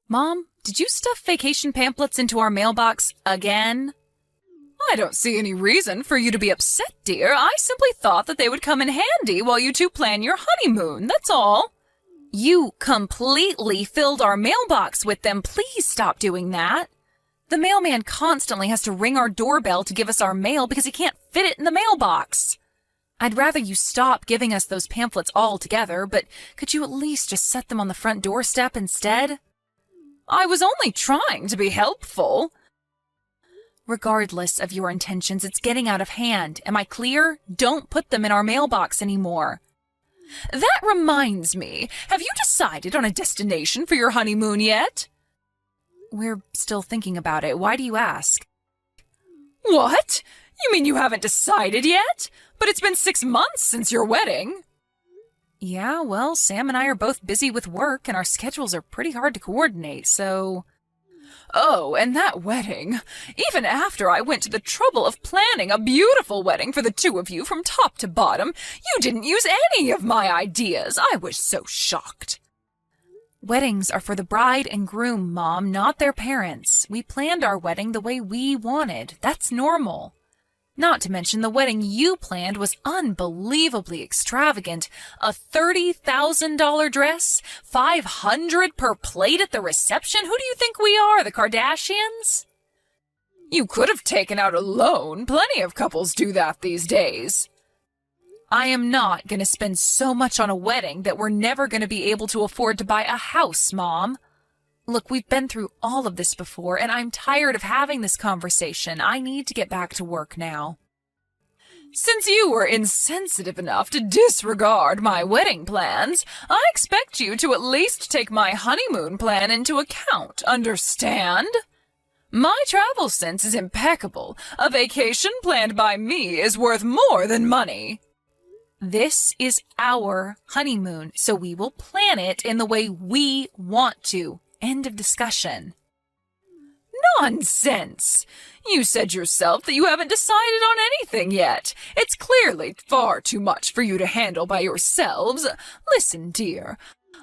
Mom, did you stuff vacation pamphlets into our mailbox again? I don't see any reason for you to be upset, dear. I simply thought that they would come in handy while you two plan your honeymoon, that's all. You completely filled our mailbox with them. Please stop doing that. The mailman constantly has to ring our doorbell to give us our mail because he can't fit it in the mailbox. I'd rather you stop giving us those pamphlets altogether, but could you at least just set them on the front doorstep instead? I was only trying to be helpful. Regardless of your intentions, it's getting out of hand. Am I clear? Don't put them in our mailbox anymore. That reminds me, have you decided on a destination for your honeymoon yet? We're still thinking about it. Why do you ask? What? You mean you haven't decided yet? But it's been 6 months since your wedding. Yeah, well, Sam and I are both busy with work, and our schedules are pretty hard to coordinate, so... Oh, and that wedding. Even after I went to the trouble of planning a beautiful wedding for the two of you from top to bottom, you didn't use any of my ideas. I was so shocked. Weddings are for the bride and groom, Mom, not their parents. We planned our wedding the way we wanted. That's normal. Not to mention the wedding you planned was unbelievably extravagant. A $30,000 dress? $500 per plate at the reception? Who do you think we are, the Kardashians? You could have taken out a loan. Plenty of couples do that these days. I am not going to spend so much on a wedding that we're never going to be able to afford to buy a house, Mom. Look, we've been through all of this before, and I'm tired of having this conversation. I need to get back to work now. Since you were insensitive enough to disregard my wedding plans, I expect you to at least take my honeymoon plan into account, understand? My travel sense is impeccable. A vacation planned by me is worth more than money. This is our honeymoon, so we will plan it in the way we want to. End of discussion. Nonsense! You said yourself that you haven't decided on anything yet. It's clearly far too much for you to handle by yourselves. Listen, dear.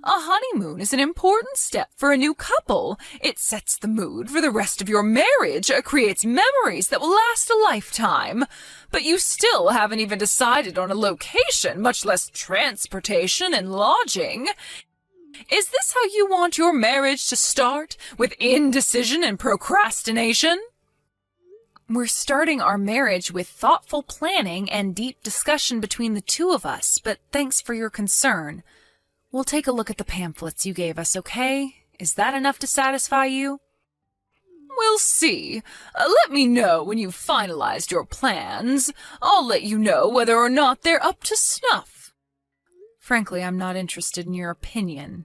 A honeymoon is an important step for a new couple. It sets the mood for the rest of your marriage, creates memories that will last a lifetime. But you still haven't even decided on a location, much less transportation and lodging. Is this how you want your marriage to start, with indecision and procrastination? We're starting our marriage with thoughtful planning and deep discussion between the two of us, but thanks for your concern. We'll take a look at the pamphlets you gave us, okay? Is that enough to satisfy you? We'll see. Let me know when you've finalized your plans. I'll let you know whether or not they're up to snuff. Frankly, I'm not interested in your opinion.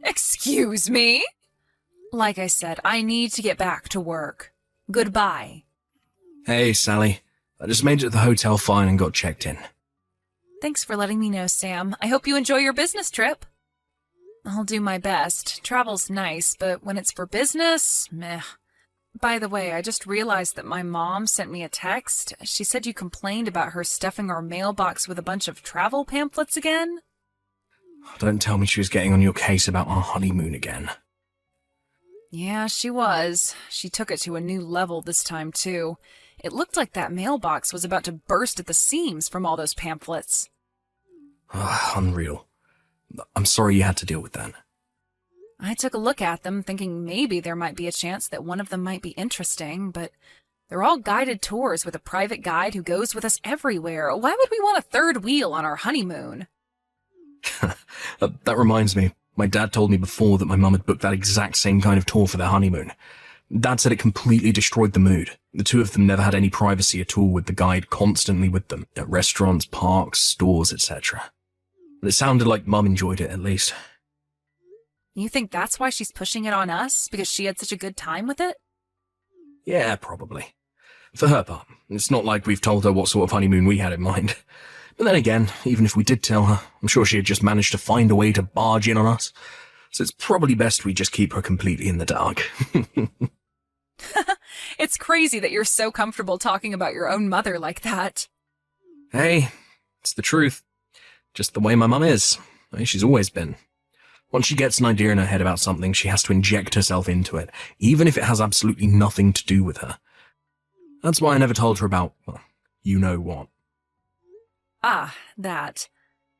Excuse me? Like I said, I need to get back to work. Goodbye. Hey, Sally. I just made it to the hotel fine and got checked in. Thanks for letting me know, Sam. I hope you enjoy your business trip. I'll do my best. Travel's nice, but when it's for business, meh. By the way, I just realized that my mom sent me a text. She said you complained about her stuffing our mailbox with a bunch of travel pamphlets again. Don't tell me she was getting on your case about our honeymoon again. Yeah, she was. She took it to a new level this time, too. It looked like that mailbox was about to burst at the seams from all those pamphlets. Unreal. I'm sorry you had to deal with that. I took a look at them, thinking maybe there might be a chance that one of them might be interesting, but they're all guided tours with a private guide who goes with us everywhere. Why would we want a third wheel on our honeymoon? That reminds me. My dad told me before that my mum had booked that exact same kind of tour for their honeymoon. Dad said it completely destroyed the mood. The two of them never had any privacy at all, with the guide constantly with them, at restaurants, parks, stores, etc. But it sounded like Mum enjoyed it, at least. You think that's why she's pushing it on us? Because she had such a good time with it? Yeah, probably. For her part, it's not like we've told her what sort of honeymoon we had in mind. But then again, even if we did tell her, I'm sure she had just managed to find a way to barge in on us. So it's probably best we just keep her completely in the dark. It's crazy that you're so comfortable talking about your own mother like that. Hey, it's the truth. Just the way my mum is. The way she's always been. Once she gets an idea in her head about something, she has to inject herself into it, even if it has absolutely nothing to do with her. That's why I never told her about, well, you know what. Ah, that.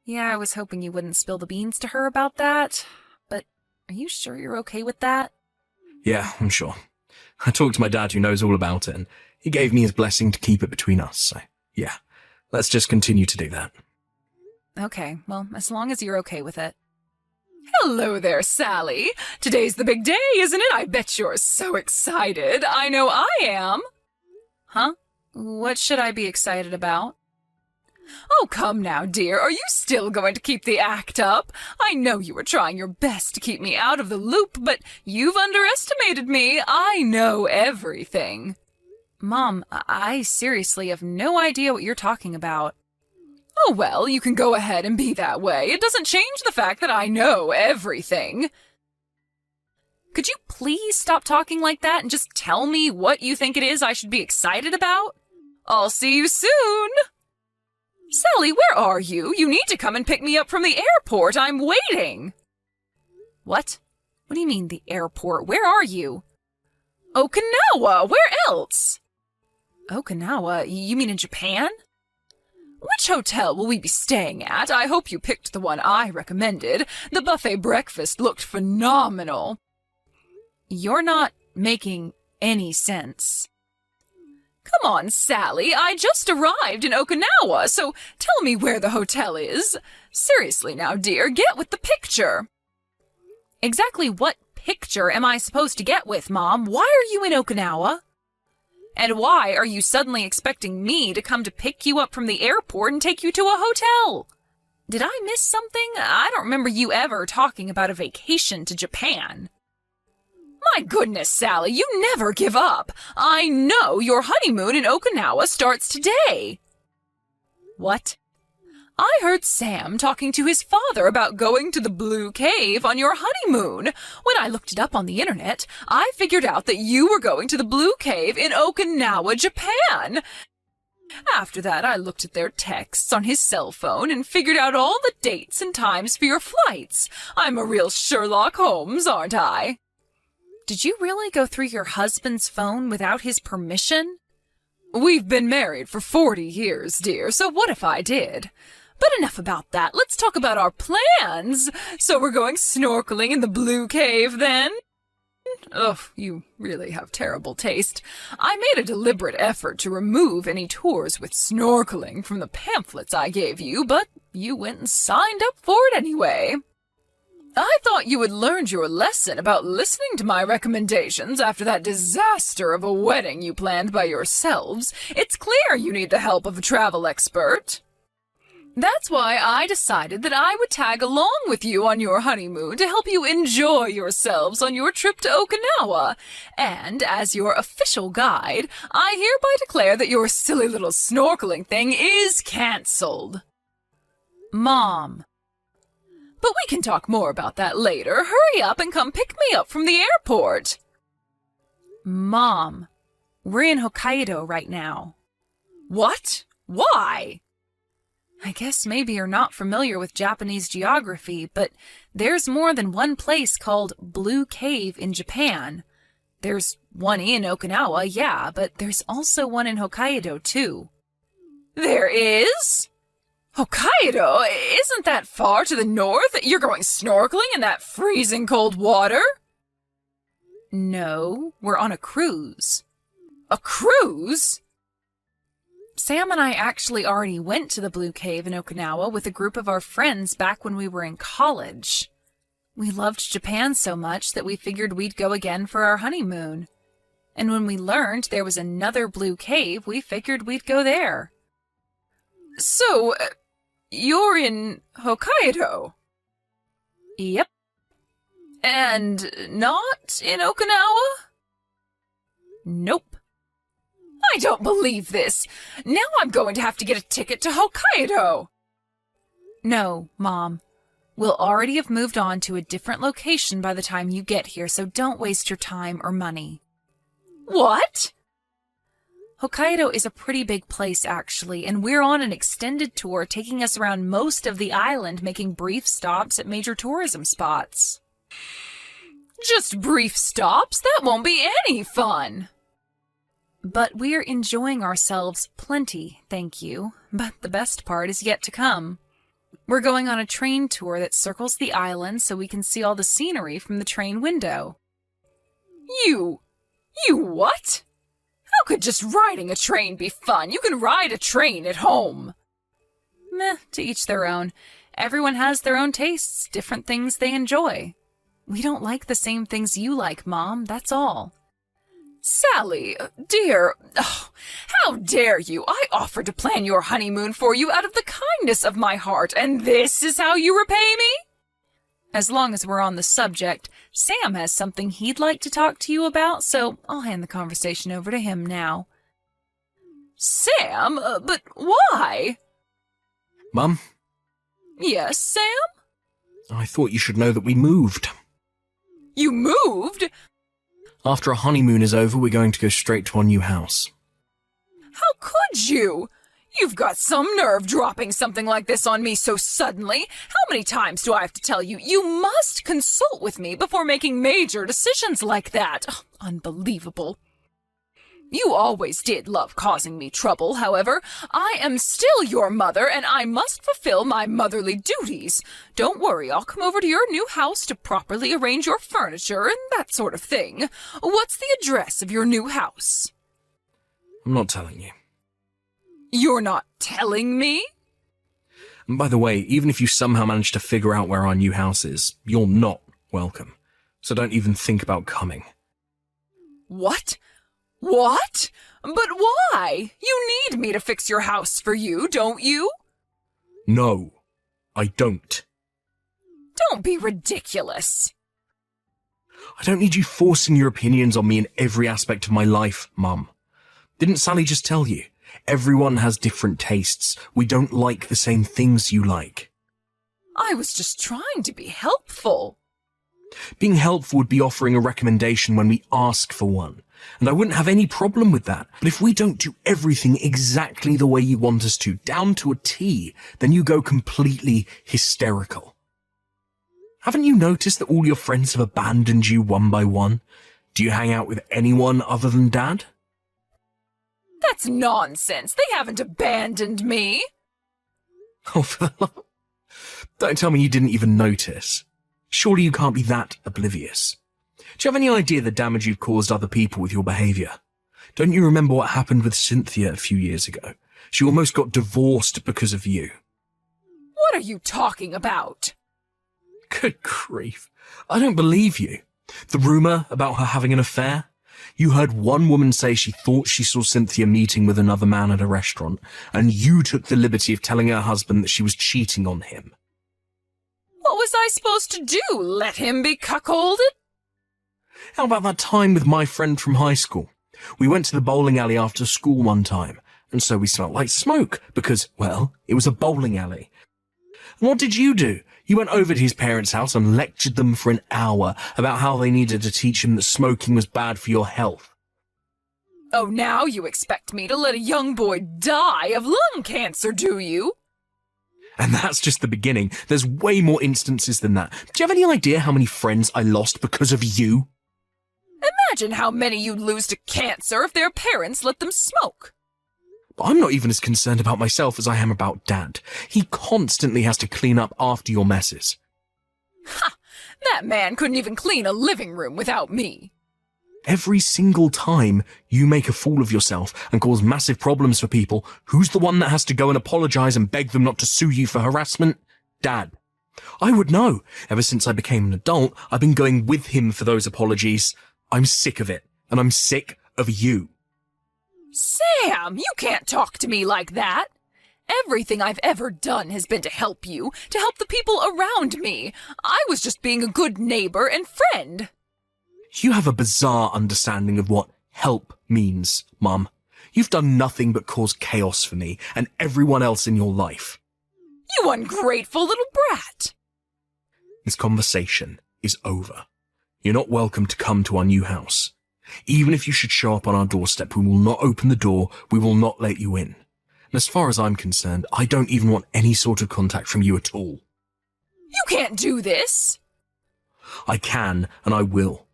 Yeah, I was hoping you wouldn't spill the beans to her about that. But are you sure you're okay with that? Yeah, I'm sure. I talked to my dad, who knows all about it, and he gave me his blessing to keep it between us, so yeah, let's just continue to do that. Okay, well, as long as you're okay with it. Hello there, Sally. Today's the big day, isn't it? I bet you're so excited. I know I am. Huh? What should I be excited about? Oh, come now, dear. Are you still going to keep the act up? I know you were trying your best to keep me out of the loop, but you've underestimated me. I know everything. Mom, I seriously have no idea what you're talking about. Oh, well, you can go ahead and be that way. It doesn't change the fact that I know everything. Could you please stop talking like that and just tell me what you think it is I should be excited about? I'll see you soon. Sally, where are you? You need to come and pick me up from the airport. I'm waiting. What? What do you mean, the airport? Where are you? Okinawa. Where else? Okinawa? You mean in Japan? Which hotel will we be staying at? I hope you picked the one I recommended. The buffet breakfast looked phenomenal. You're not making any sense. Come on, Sally. I just arrived in Okinawa, so tell me where the hotel is. Seriously now, dear, get with the picture. Exactly what picture am I supposed to get with, Mom? Why are you in Okinawa? And why are you suddenly expecting me to come to pick you up from the airport and take you to a hotel? Did I miss something? I don't remember you ever talking about a vacation to Japan. My goodness, Sally, you never give up. I know your honeymoon in Okinawa starts today. What? I heard Sam talking to his father about going to the Blue Cave on your honeymoon. When I looked it up on the internet, I figured out that you were going to the Blue Cave in Okinawa, Japan. After that, I looked at their texts on his cell phone and figured out all the dates and times for your flights. I'm a real Sherlock Holmes, aren't I? Did you really go through your husband's phone without his permission? We've been married for 40 years, dear, so what if I did? But enough about that. Let's talk about our plans. So we're going snorkeling in the Blue Cave, then? Ugh, you really have terrible taste. I made a deliberate effort to remove any tours with snorkeling from the pamphlets I gave you, but you went and signed up for it anyway. I thought you had learned your lesson about listening to my recommendations after that disaster of a wedding you planned by yourselves. It's clear you need the help of a travel expert. That's why I decided that I would tag along with you on your honeymoon to help you enjoy yourselves on your trip to Okinawa. And as your official guide, I hereby declare that your silly little snorkeling thing is cancelled. Mom. But we can talk more about that later. Hurry up and come pick me up from the airport. Mom, we're in Hokkaido right now. What? Why? I guess maybe you're not familiar with Japanese geography, but there's more than one place called Blue Cave in Japan. There's one in Okinawa, yeah, but there's also one in Hokkaido, too. There is? Hokkaido? Isn't that far to the north? You're going snorkeling in that freezing cold water? No, we're on a cruise. A cruise? Sam and I actually already went to the Blue Cave in Okinawa with a group of our friends back when we were in college. We loved Japan so much that we figured we'd go again for our honeymoon. And when we learned there was another Blue Cave, we figured we'd go there. So, you're in Hokkaido? Yep. And not in Okinawa? Nope. I don't believe this. Now I'm going to have to get a ticket to Hokkaido. No, Mom. We'll already have moved on to a different location by the time you get here, so don't waste your time or money. What? Hokkaido is a pretty big place, actually, and we're on an extended tour taking us around most of the island, making brief stops at major tourism spots. Just brief stops? That won't be any fun! But we're enjoying ourselves plenty, thank you. But the best part is yet to come. We're going on a train tour that circles the island so we can see all the scenery from the train window. You what? How could just riding a train be fun? You can ride a train at home. Meh, to each their own. Everyone has their own tastes, different things they enjoy. We don't like the same things you like, Mom, that's all. Sally, dear, how dare you? I offered to plan your honeymoon for you out of the kindness of my heart, and this is how you repay me? As long as we're on the subject, Sam has something he'd like to talk to you about, so I'll hand the conversation over to him now. Sam? But why? Mum? Yes, Sam? I thought you should know that we moved. You moved? After our honeymoon is over, we're going to go straight to our new house. How could you? You've got some nerve dropping something like this on me so suddenly. How many times do I have to tell you? You must consult with me before making major decisions like that. Unbelievable. You always did love causing me trouble, however. I am still your mother, and I must fulfill my motherly duties. Don't worry, I'll come over to your new house to properly arrange your furniture and that sort of thing. What's the address of your new house? I'm not telling you. You're not telling me? And by the way, even if you somehow manage to figure out where our new house is, you're not welcome. So don't even think about coming. What? What? But why? You need me to fix your house for you, don't you? No, I don't. Don't be ridiculous. I don't need you forcing your opinions on me in every aspect of my life, Mum. Didn't Sally just tell you? Everyone has different tastes. We don't like the same things you like. I was just trying to be helpful. Being helpful would be offering a recommendation when we ask for one. And I wouldn't have any problem with that. But if we don't do everything exactly the way you want us to, down to a T, then you go completely hysterical. Haven't you noticed that all your friends have abandoned you one by one? Do you hang out with anyone other than Dad? That's nonsense. They haven't abandoned me. Oh, for the love... Don't tell me you didn't even notice. Surely you can't be that oblivious. Do you have any idea the damage you've caused other people with your behaviour? Don't you remember what happened with Cynthia a few years ago? She almost got divorced because of you. What are you talking about? Good grief. I don't believe you. The rumour about her having an affair? You heard one woman say she thought she saw Cynthia meeting with another man at a restaurant, and you took the liberty of telling her husband that she was cheating on him. What was I supposed to do? Let him be cuckolded? How about that time with my friend from high school? We went to the bowling alley after school one time, and so we smelled like smoke because, well, it was a bowling alley. And what did you do? You went over to his parents' house and lectured them for an hour about how they needed to teach him that smoking was bad for your health. Oh, now you expect me to let a young boy die of lung cancer, do you? And that's just the beginning. There's way more instances than that. Do you have any idea how many friends I lost because of you? Imagine how many you'd lose to cancer if their parents let them smoke. But I'm not even as concerned about myself as I am about Dad. He constantly has to clean up after your messes. Ha! That man couldn't even clean a living room without me. Every single time you make a fool of yourself and cause massive problems for people, who's the one that has to go and apologize and beg them not to sue you for harassment? Dad. I would know. Ever since I became an adult, I've been going with him for those apologies. I'm sick of it, and I'm sick of you. Sam, you can't talk to me like that. Everything I've ever done has been to help you, to help the people around me. I was just being a good neighbor and friend. You have a bizarre understanding of what help means, Mum. You've done nothing but cause chaos for me and everyone else in your life. You ungrateful little brat. This conversation is over. You're not welcome to come to our new house. Even if you should show up on our doorstep, we will not open the door, we will not let you in. And as far as I'm concerned, I don't even want any sort of contact from you at all. You can't do this! I can, and I will.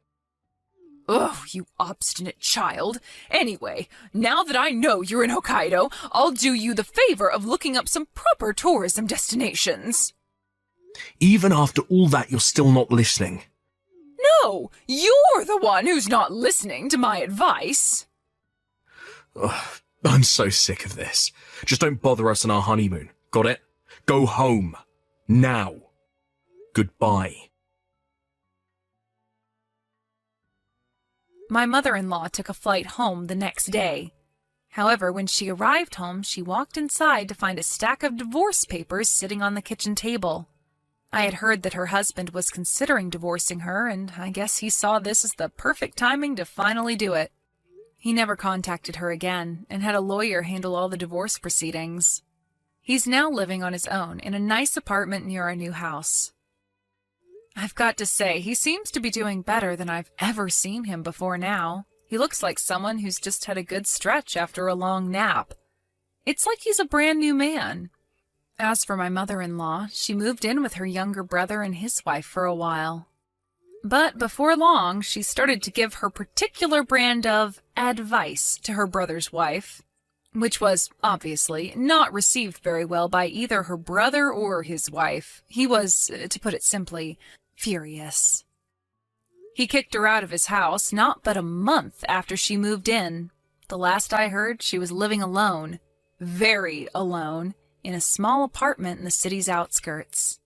Ugh, you obstinate child. Anyway, now that I know you're in Hokkaido, I'll do you the favor of looking up some proper tourism destinations. Even after all that, you're still not listening. No, you're the one who's not listening to my advice. Ugh, I'm so sick of this. Just don't bother us on our honeymoon. Got it? Go home. Now. Goodbye. My mother-in-law took a flight home the next day. However, when she arrived home, she walked inside to find a stack of divorce papers sitting on the kitchen table. I had heard that her husband was considering divorcing her, and I guess he saw this as the perfect timing to finally do it. He never contacted her again, and had a lawyer handle all the divorce proceedings. He's now living on his own in a nice apartment near our new house. I've got to say, he seems to be doing better than I've ever seen him before now. He looks like someone who's just had a good stretch after a long nap. It's like he's a brand new man. As for my mother-in-law, she moved in with her younger brother and his wife for a while. But before long, she started to give her particular brand of advice to her brother's wife, which was, obviously, not received very well by either her brother or his wife. He was, to put it simply, furious. He kicked her out of his house not but a month after she moved in. The last I heard, she was living alone, very alone, in a small apartment in the city's outskirts.